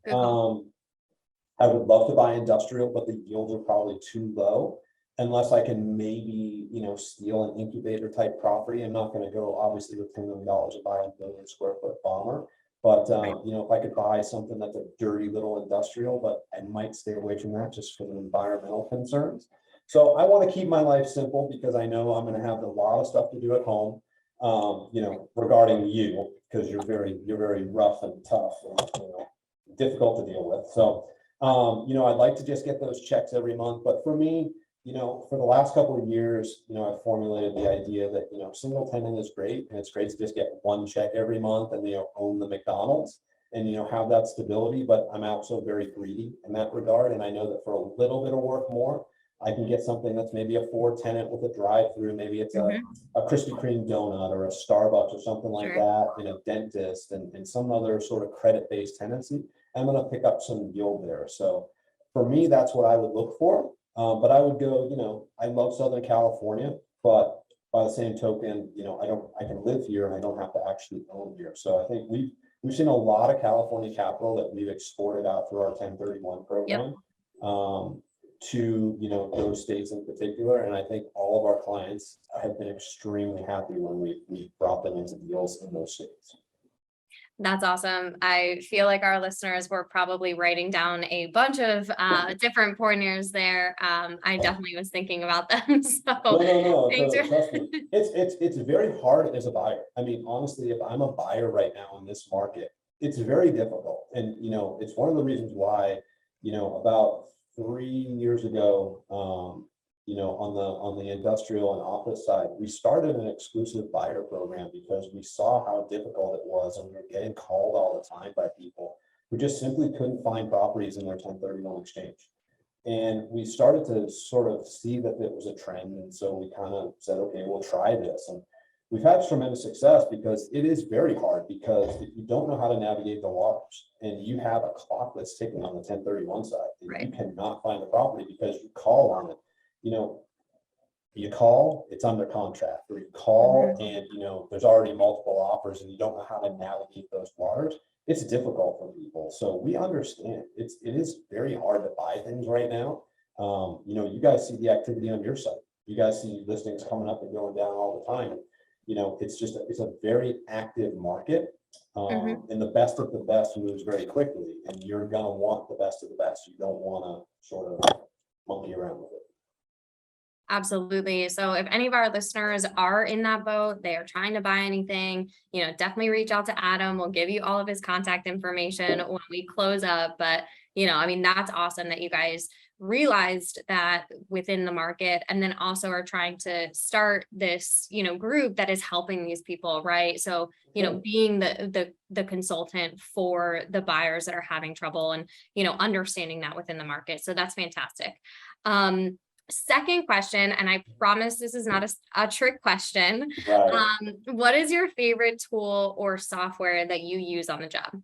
I would love to buy industrial, but the yields are probably too low. Unless I can maybe, steal an incubator type property. I'm not going to go obviously with $10 million to buy a 1 million square foot bomber. But, if I could buy something that's a dirty little industrial, but I might stay away from that just for the environmental concerns. So I want to keep my life simple because I know I'm going to have a lot of stuff to do at home, regarding you, because you're very rough and tough and, difficult to deal with. So, I'd like to just get those checks every month. But for me, for the last couple of years, I've formulated the idea that, single tenant is great, and it's great to just get one check every month and, own the McDonald's and, have that stability. But I'm also very greedy in that regard. And I know that for a little bit of work more, I can get something that's maybe a 4 tenant with a drive-through. Maybe it's a Krispy Kreme donut or a Starbucks or something like that, a dentist and some other sort of credit-based tenancy. I'm going to pick up some yield there. So for me, that's what I would look for. But I would go, I love Southern California, but by the same token, I can live here and I don't have to actually own here. So I think we've seen a lot of California capital that we've exported out through our 1031 program. To those states in particular, and I think all of our clients have been extremely happy when we brought them into deals in those states. That's awesome. I feel like our listeners were probably writing down a bunch of different pointers there. I definitely was thinking about them. So no, trust me. It's very hard as a buyer. I mean, honestly, if I'm a buyer right now in this market, it's very difficult. And it's one of the reasons why, about 3 years ago, on the industrial and office side, we started an exclusive buyer program because we saw how difficult it was, and we were getting called all the time by people who just simply couldn't find properties in their 1031 exchange. And we started to sort of see that it was a trend, and so we kind of said, okay, we'll try this. And we've had tremendous success because it is very hard, because if you don't know how to navigate the waters and you have a clock that's ticking on the 1031 side, and you cannot find the property because you call on it, you call, it's under contract, or you call and there's already multiple offers and you don't know how to navigate those waters. It's difficult for people. So we understand it is very hard to buy things right now. You guys see the activity on your site. You guys see listings coming up and going down all the time. It's a very active market. And the best of the best moves very quickly, and you're going to want the best of the best. You don't want to sort of monkey around with it. Absolutely. So if any of our listeners are in that boat, they are trying to buy anything, definitely reach out to Adam. We'll give you all of his contact information when we close up. But, that's awesome that you guys realized that within the market, and then also are trying to start this, group that is helping these people, right? So, being the consultant for the buyers that are having trouble, and, understanding that within the market. So that's fantastic. Second question, and I promise this is not a trick question. Right. What is your favorite tool or software that you use on the job?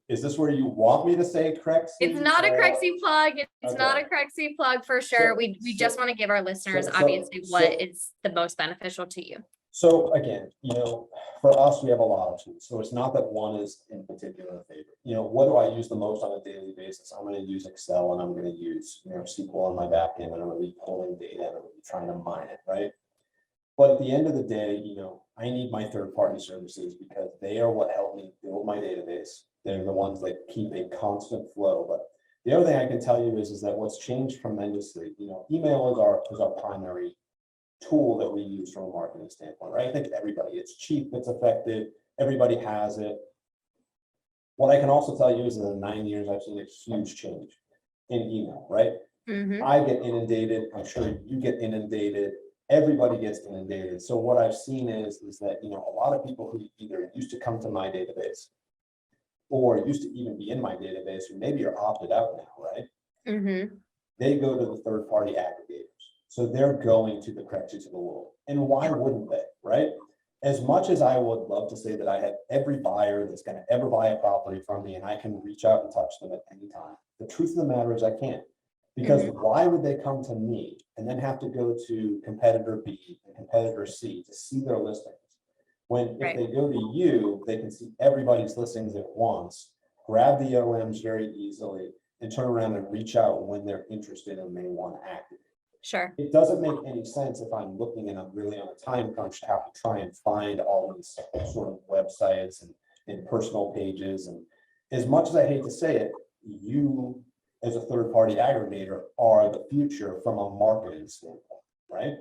Is this where you want me to say Crexi? It's not a Crexi plug. It's not a Crexi plug for sure. We just want to give our listeners obviously what is the most beneficial to you. So again, for us, we have a lot of tools. So it's not that one is in particular a favorite. What do I use the most on a daily basis? I'm going to use Excel, and I'm going to use SQL on my back end, and I'm going to be pulling data, and I'm going to be trying to mine it, right? But at the end of the day, I need my third-party services because they are what help me build my database. They're the ones that keep a constant flow. But the other thing I can tell you is that what's changed tremendously. Email is our primary tool that we use from a marketing standpoint, right? I think it's cheap, it's effective, everybody has it. What I can also tell you is in the 9 years, I've seen a huge change in email, right? I get inundated. I'm sure you get inundated. Everybody gets inundated. So what I've seen is that, a lot of people who either used to come to my database or used to even be in my database, or maybe are opted out now, right? They go to the third-party aggregators. So they're going to the Crexis of the world. And why wouldn't they, right? As much as I would love to say that I have every buyer that's going to ever buy a property from me and I can reach out and touch them at any time, the truth of the matter is I can't. Because why would they come to me and then have to go to competitor B and competitor C to see their listings? When if they go to you, they can see everybody's listings at once, grab the OMs very easily, and turn around and reach out when they're interested and may want to activate. Sure. It doesn't make any sense if I'm looking and I'm really on a time crunch to have to try and find all these sort of websites and personal pages. And as much as I hate to say it, you as a third-party aggregator are the future from a marketing standpoint, right?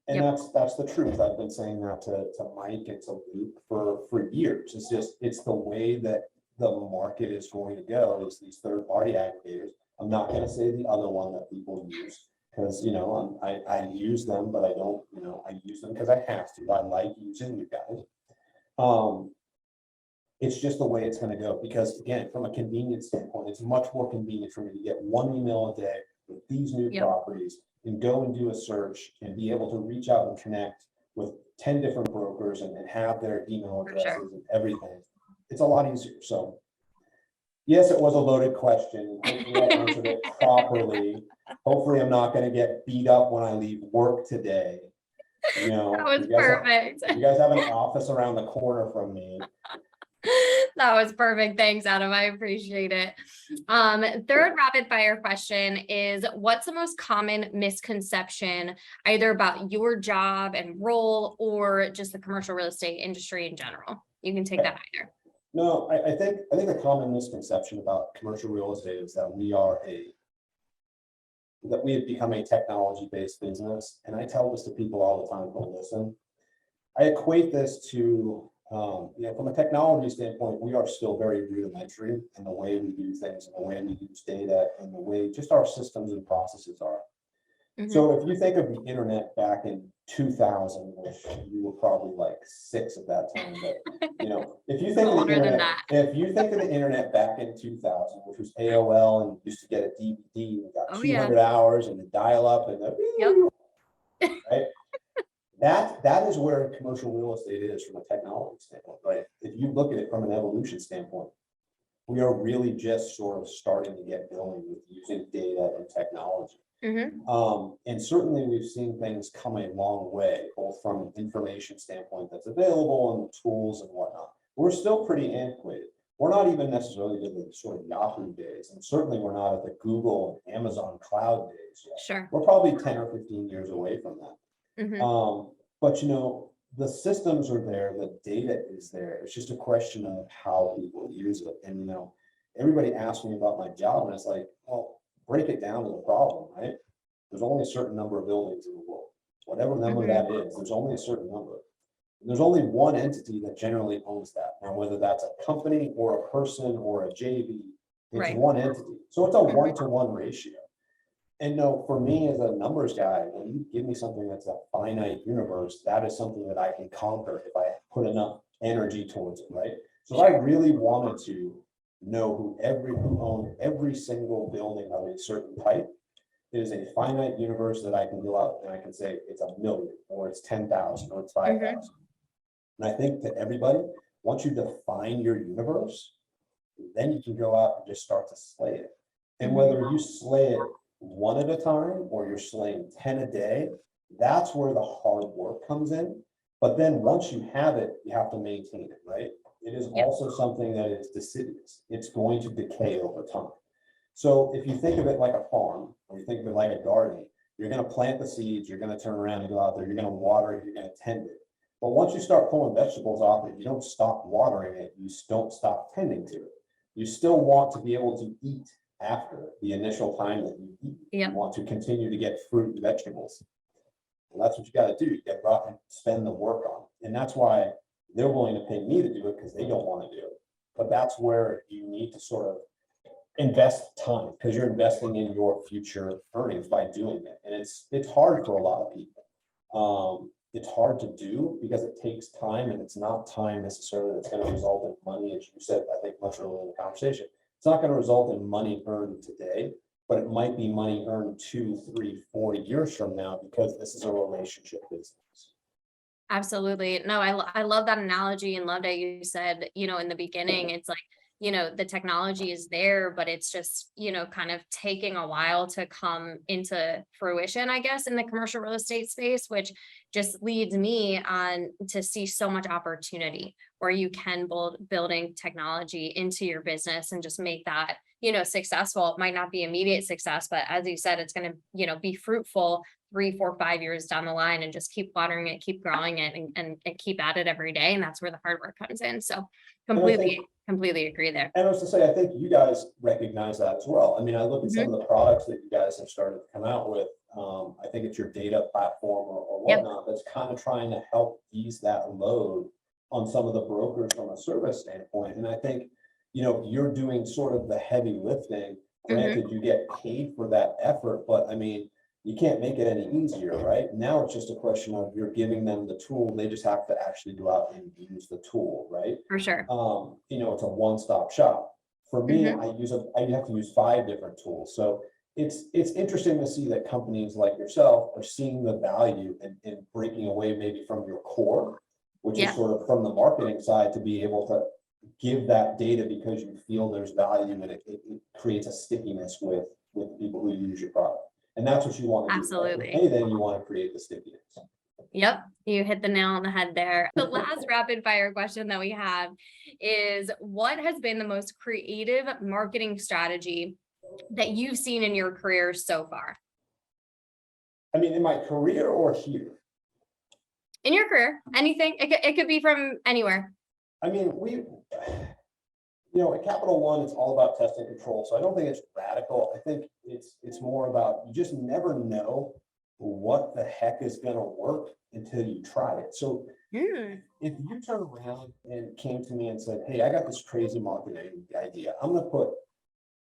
And that's the truth. I've been saying that to Mike and to Luke for years. It's the way that the market is going to go, is these third-party aggregators. I'm not going to say the other one that people use, because I use them, but I don't, I use them because I have to. I like using you guys. It's just the way it's going to go, because again, from a convenience standpoint, it's much more convenient for me to get one email a day with these new properties and go and do a search and be able to reach out and connect with 10 different brokers and have their email addresses and everything. It's a lot easier. So yes, it was a loaded question. Hopefully I answered it properly. hopefully I'm not going to get beat up when I leave work today. You know, That was perfect. You guys have an office around the corner from me. That was perfect. Thanks, Adam. I appreciate it. Third rapid fire question is, what's the most common misconception either about your job and role or just the commercial real estate industry in general? You can take that either. No, I think the common misconception about commercial real estate is that we have become a technology-based business. And I tell this to people all the time who listen. I equate this to, from a technology standpoint, we are still very rudimentary in the way we do things, and the way we use data, and the way just our systems and processes are. Mhm. So if you think of the internet back in 2000, which you were probably like 6 at that time, but if you think of the internet back in 2000, which was AOL, and you used to get a DVD, and got 200 hours and the dial up and right? That is where commercial real estate is from a technology standpoint, right? If you look at it from an evolution standpoint, we are really just sort of starting to get going with using data and technology. Mm-hmm. And certainly we've seen things come a long way, both from an information standpoint that's available and the tools and whatnot. We're still pretty antiquated. We're not even necessarily in the sort of Yahoo days, and certainly we're not at the Google and Amazon cloud days yet. Sure. We're probably 10 or 15 years away from that. Mm-hmm. But the systems are there, the data is there. It's just a question of how people use it. And everybody asks me about my job, and it's like, well, break it down to the problem, right? There's only a certain number of buildings in the world. Whatever number that is, there's only a certain number. And there's only one entity that generally owns that. Now, whether that's a company or a person or a JV, it's one entity. So it's a 1-to-1 ratio. And for me as a numbers guy, when you give me something that's a finite universe, that is something that I can conquer if I put enough energy towards it, right? So I really wanted to know who owned every single building of a certain type. It is a finite universe that I can go out and I can say it's 1 million, or it's 10,000, or it's 5,000. And I think that everybody, once you define your universe, then you can go out and just start to slay it. And whether you slay it one at a time or you're slaying 10 a day, that's where the hard work comes in. But then once you have it, you have to maintain it, right? It is also something that is deciduous. It's going to decay over time. So if you think of it like a farm, or you think of it like a garden, you're going to plant the seeds, you're going to turn around and go out there, you're going to water it, you're going to tend it. But once you start pulling vegetables off it, you don't stop watering it, you don't stop tending to it. You still want to be able to eat after the initial time that you eat. You want to continue to get fruit and vegetables. And that's what you got to do. You got to go out and spend the work on it. And that's why they're willing to pay me to do it, because they don't want to do it. But that's where you need to sort of invest time, because you're investing in your future earnings by doing it. And it's hard for a lot of people. It's hard to do because it takes time, and it's not time necessarily that's going to result in money, as you said, I think much earlier in the conversation. It's not going to result in money earned today, but it might be money earned 2, 3, 4 years from now, because this is a relationship business. Absolutely. No, I love that analogy, and love that you said, in the beginning, it's like, the technology is there, but it's just, kind of taking a while to come into fruition, I guess, in the commercial real estate space, which just leads me on to see so much opportunity where you can building technology into your business and just make that, successful. It might not be immediate success, but as you said, it's going to, be fruitful 3, 4, 5 years down the line, and just keep watering it, keep growing it, and keep at it every day. And that's where the hard work comes in. So completely agree there. And I was to say, I think you guys recognize that as well. I mean, I look at some of the products that you guys have started to come out with. I think it's your data platform or whatnot that's kind of trying to help ease that load on some of the brokers from a service standpoint. And I think, you're doing sort of the heavy lifting. Granted, you get paid for that effort, but I mean, you can't make it any easier, right? Now it's just a question of you're giving them the tool. They just have to actually go out and use the tool, right? For sure. It's a one-stop shop. For me, I have to use 5 different tools. So it's interesting to see that companies like yourself are seeing the value in breaking away maybe from your core, which is sort of from the marketing side, to be able to give that data because you feel there's value, and it creates a stickiness with people who use your product. And that's what you want to do. Absolutely. Right? Anything you want to create the stickiness. Yep, you hit the nail on the head there. The last rapid fire question that we have is, what has been the most creative marketing strategy that you've seen in your career so far? I mean, in my career or here? In your career, anything. It could be from anywhere. I mean, at Capital One, it's all about test and control. So I don't think it's radical. I think it's more about, you just never know what the heck is going to work until you try it. So if you turn around and came to me and said, hey, I got this crazy marketing idea. I'm going to put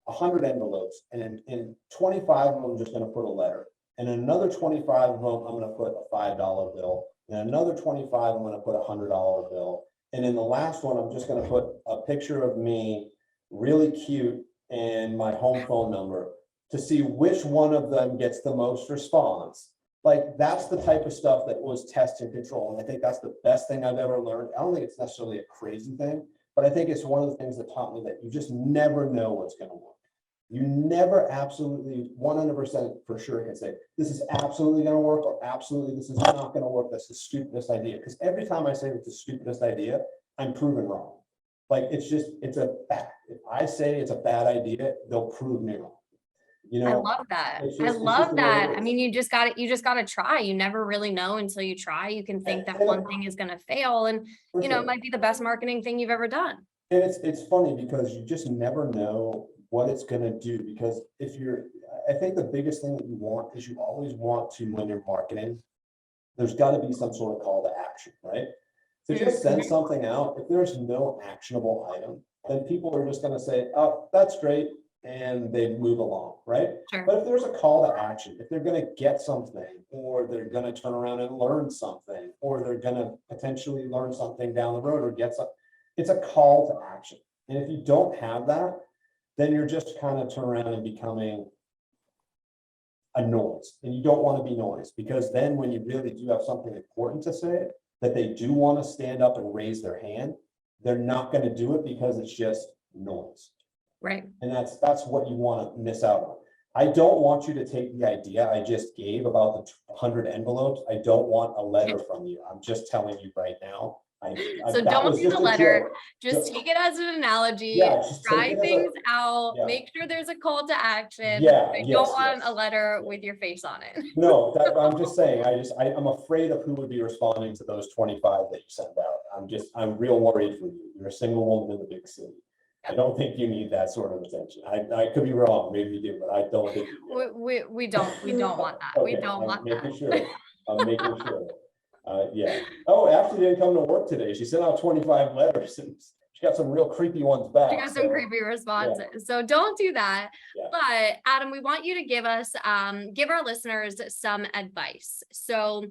100 envelopes, and in 25 of them, I'm just going to put a letter. And in another 25 of them, I'm going to put a $5 bill. And another 25, I'm going to put a $100 bill. And in the last one, I'm just going to put a picture of me, really cute, and my home phone number to see which one of them gets the most response. Like, that's the type of stuff that was test and control. And I think that's the best thing I've ever learned. I don't think it's necessarily a crazy thing, but I think it's one of the things that taught me that you just never know what's going to work. You never absolutely 100% for sure can say, this is absolutely going to work, or absolutely this is not going to work. That's the stupidest idea. Because every time I say it's the stupidest idea, I'm proven wrong. Like, if I say it's a bad idea, they'll prove me wrong. I love that. I love that. I mean, you just got to try. You never really know until you try. You can think that one thing is going to fail, and it might be the best marketing thing you've ever done. And it's funny because you just never know what it's going to do. Because I think the biggest thing that you want is you always want to, when you're marketing, there's got to be some sort of call to action, right? So just send something out. If there's no actionable item, then people are just going to say, oh, that's great. And they move along, right? Sure. But if there's a call to action, if they're going to get something, or they're going to turn around and learn something, or they're going to potentially learn something down the road or get something, it's a call to action. And if you don't have that, then you're just kind of turn around and becoming a noise. And you don't want to be noise, because then when you really do have something important to say, that they do want to stand up and raise their hand, they're not going to do it because it's just noise. Right. And that's what you want to miss out on. I don't want you to take the idea I just gave about the 100 envelopes. I don't want a letter from you. I'm just telling you right now. So don't do the letter. Just take it as an analogy. Yeah, try things out. Yeah. Make sure there's a call to action. Yeah, I don't want a letter with your face on it. No, I'm just saying. I'm afraid of who would be responding to those 25 that you send out. I'm real worried for you. You're a single woman in the big city. I don't think you need that sort of attention. I could be wrong. Maybe you do, but I don't think you do. We don't want that. Okay, we don't want that. I'm making sure. Yeah. Oh, Ashley didn't come to work today. She sent out 25 letters, and she got some real creepy ones back. She got some creepy responses. Yeah. So don't do that. Yeah. But Adam, we want you to give our listeners some advice. So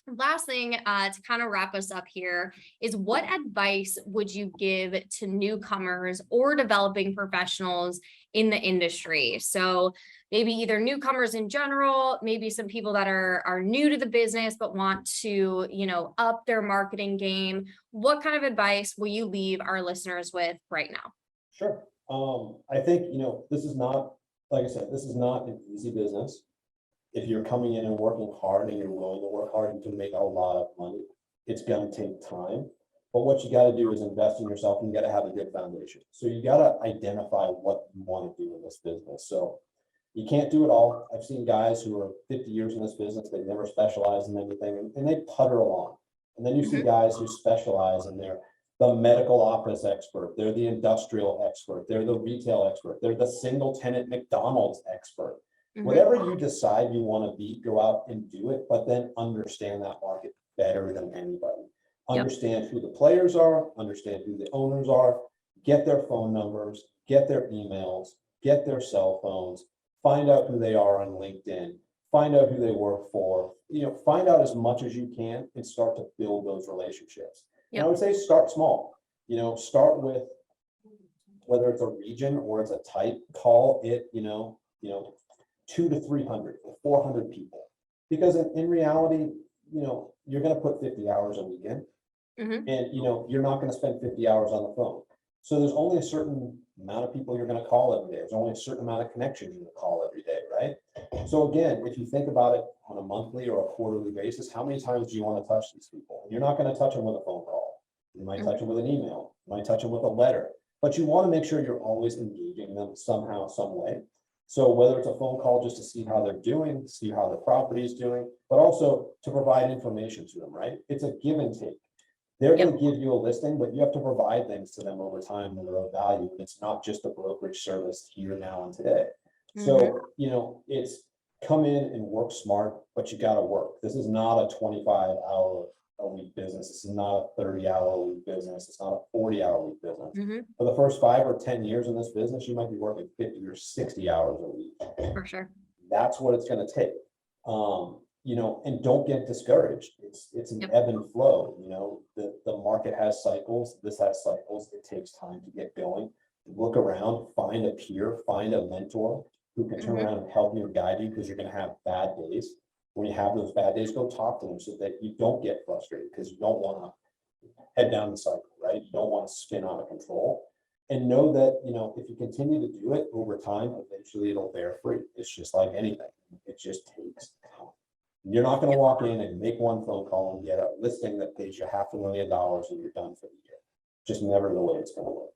last thing to kind of wrap us up here is, what advice would you give to newcomers or developing professionals in the industry? So maybe either newcomers in general, maybe some people that are new to the business but want to, up their marketing game. What kind of advice will you leave our listeners with right now? Sure. I think, this is not, like I said, this is not an easy business. If you're coming in and working hard and you're willing to work hard, you can make a lot of money. It's going to take time. But what you got to do is invest in yourself, and you got to have a good foundation. So you got to identify what you want to do in this business. So you can't do it all. I've seen guys who are 50 years in this business, they never specialize in anything, and they putter along. And then you see guys who specialize, and they're the medical office expert, they're the industrial expert, they're the retail expert, they're the single tenant McDonald's expert. Whatever you decide you want to be, go out and do it, but then understand that market better than anybody. Understand who the players are, understand who the owners are, get their phone numbers, get their emails, get their cell phones, find out who they are on LinkedIn, find out who they work for, find out as much as you can and start to build those relationships. And I would say start small, start with, whether it's a region or it's a type, call it, 200 to 300 or 400 people, because in reality, you're going to put 50 hours a weekend, and you're not going to spend 50 hours on the phone. So there's only a certain amount of people you're going to call every day. There's only a certain amount of connections you're going to call every day, right? So again, if you think about it on a monthly or a quarterly basis, how many times do you want to touch these people? You're not going to touch them with a phone call. You might touch them with an email, you might touch them with a letter, but you want to make sure you're always engaging them somehow, some way. So whether it's a phone call just to see how they're doing, see how the property is doing, but also to provide information to them, right? It's a give and take. They're going to give you a listing, but you have to provide things to them over time that are of value. It's not just a brokerage service here, now, and today. So, it's come in and work smart, but you got to work. This is not a 25-hour-a-week business. This is not a 30-hour-a-week business. It's not a 40-hour-a-week business. For the first 5 or 10 years in this business, you might be working 50 or 60 hours a week. For sure. That's what it's going to take. And don't get discouraged. It's an ebb and flow. The market has cycles. This has cycles. It takes time to get going. Look around, find a peer, find a mentor who can turn around and help you or guide you, because you're going to have bad days. When you have those bad days, go talk to them so that you don't get frustrated, because you don't want to head down the cycle, right? You don't want to spin out of control. And know that, if you continue to do it over time, eventually it'll bear fruit. It's just like anything. It just takes time. You're not going to walk in and make one phone call and get a listing that pays you $500,000 and you're done for the year. Just never the way it's going to work.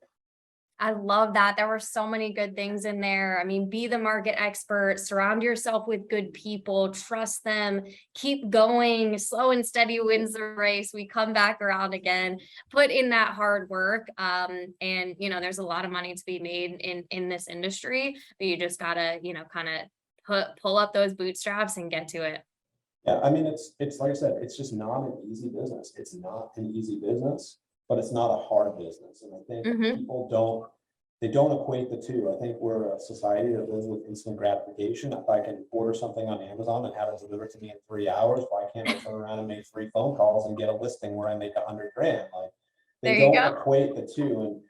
I love that. There were so many good things in there. I mean, be the market expert, surround yourself with good people, trust them, keep going. Slow and steady wins the race. We come back around again, put in that hard work. And there's a lot of money to be made in this industry, but you just gotta, kind of pull up those bootstraps and get to it. Yeah. I mean, it's like I said, it's just not an easy business. It's not an easy business, but it's not a hard business. And I think people don't equate the two. I think we're a society that lives with instant gratification. If I can order something on Amazon and have it delivered to me in 3 hours, why can't I turn around and make 3 phone calls and get a listing where I make $100,000? Like, they don't equate the two. And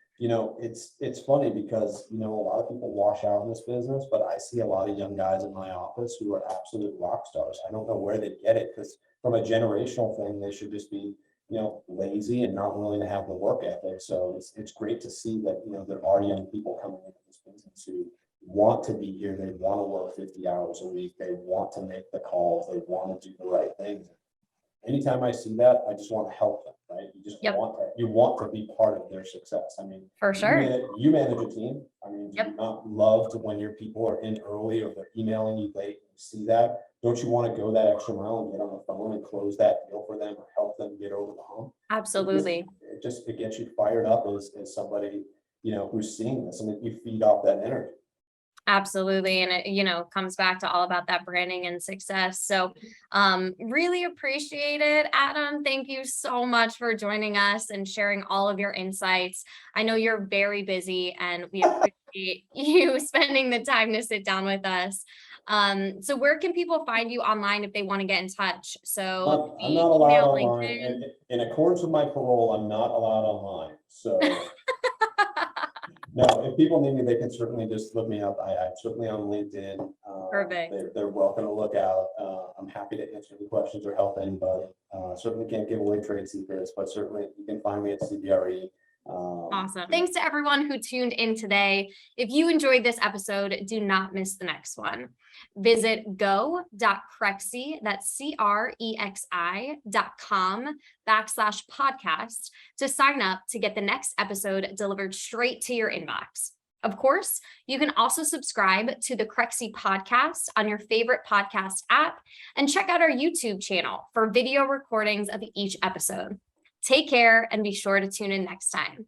it's funny because a lot of people wash out in this business, but I see a lot of young guys in my office who are absolute rock stars. I don't know where they get it, because from a generational thing, they should just be lazy and not willing to have the work ethic. So it's great to see that, there are young people coming into this business who want to be here. They want to work 50 hours a week. They want to make the calls. They want to do the right things. Anytime I see that, I just want to help them, right? You just want to be part of their success. I mean, for sure. You manage a team. I mean, do you not love to, when your people are in early or they're emailing you late, and you see that? Don't you want to go that extra mile and get on the phone and close that deal for them or help them get over the hump? Absolutely. It gets you fired up as somebody, who's seeing this, and you feed off that energy. Absolutely. And it, comes back to all about that branding and success. So really appreciate it, Adam. Thank you so much for joining us and sharing all of your insights. I know you're very busy, and we appreciate you spending the time to sit down with us. So where can people find you online if they want to get in touch? So I'm not allowed online. In accordance with my parole, I'm not allowed online. So no, if people need me, they can certainly just look me up. I'm certainly on LinkedIn. Perfect. They're welcome to look out. I'm happy to answer any questions or help anybody. Certainly can't give away trade secrets, but certainly you can find me at CBRE. Awesome. Thanks to everyone who tuned in today. If you enjoyed this episode, do not miss the next one. Visit go.crexi, that's CREXI.com/podcast to sign up to get the next episode delivered straight to your inbox. Of course, you can also subscribe to the Crexi Podcast on your favorite podcast app and check out our YouTube channel for video recordings of each episode. Take care and be sure to tune in next time.